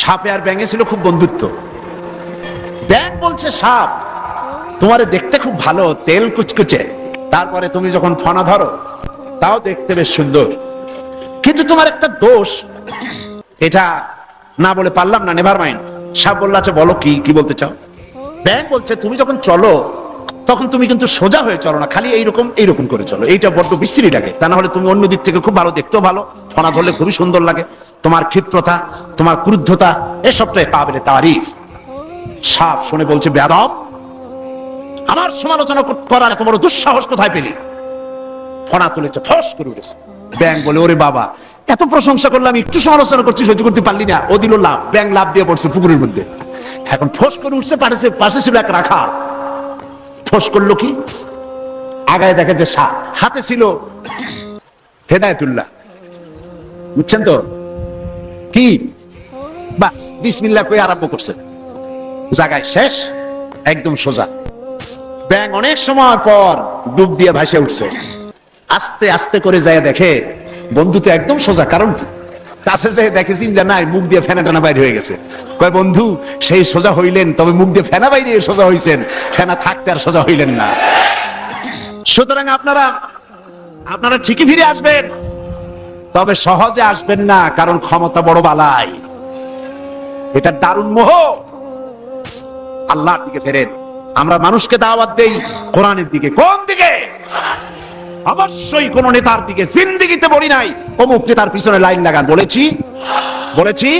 সাপে আর ব্যাঙে ছিল খুব বন্ধুত্ব। ব্যাঙ বলছে সাপ, তোমারে দেখতে খুব ভালো, তেল কুচকুচে, তারপরে তুমি যখন ফনা ধরো তাও দেখতে বেশ সুন্দর, কিন্তু তোমার একটা দোষ, এটা না বলে পারলাম না, নেভার মাইন্ড। সাপ বলল আচ্ছা বলো, কি কি বলতে চাও? ব্যাঙ বলছে তুমি যখন চলো তখন তুমি কিন্তু সোজা হয়ে চলো না, খালি এইরকম এইরকম করে চলো, এইটা বড্ড বিশ্রী লাগে। তা না হলে তুমি অন্য দিক থেকে খুব ভালো, দেখতেও ভালো, ফনা ধরলে খুবই সুন্দর লাগে, তোমার ক্ষিপ্রতা, তোমার ক্রুদ্ধতা এসবটাই কাবিলে তারিফ। সাপ শুনে বলছে বেয়াদব, আমার সমালোচনা করার এত বড় দুঃসাহস কোথায় পেলি? ফনা তুলেছে, ফস করে উঠেছে। ব্যাঙ বলে ওরে বাবা, এত প্রশংসা করলাম, একটু সমালোচনা করছি, সহ্য করতে পারলি না? ও দিল লাভ, ব্যাঙ লাভ দিয়ে পড়ছে পুকুরের মধ্যে। এখন ফস করে উঠছে, পাশে ছিল এক রাখাল। ফস করলো কি, আগায় দেখে যে সাপ, হাতে ছিল হেদায়েতুল্লাহ, বুঝছেন তো কি? বাস বিসমিল্লাহ কই আরম্ভ করছে, জায়গায় শেষ, একদম সোজা। ব্যাঙ অনেক সময় পর ডুব দিয়ে ভাসে উঠছে, আস্তে আস্তে করে যায় দেখে বন্ধু তো একদম সোজা। কারণ কি? কাছে যেয়ে দেখে চিন্তা নাই, মুখ দিয়ে ফেনা টানা বাইরে হয়ে গেছে। কয় বন্ধু সেই সোজা হইলেন, তবে মুখ দিয়ে ফেনা বাইরে সোজা হইছেন, ফেনা থাকতে আর সোজা হইলেন না। সুতরাং আপনারা ঠিকই ফিরে আসবেন, তবে সহজে আসবেন না, কারণ ক্ষমতা বড় বালাই, এটা দারুণ মোহ। আল্লাহর দিকে ফেরেন। আমরা মানুষকে দাওয়াত দেই কোরআনের দিকে। কোন দিকে? অবশ্যই কোন নেতার দিকে। জিন্দেগিতে বলি নাই অমুক নেতার পিছনে লাইন লাগান, বলেছি?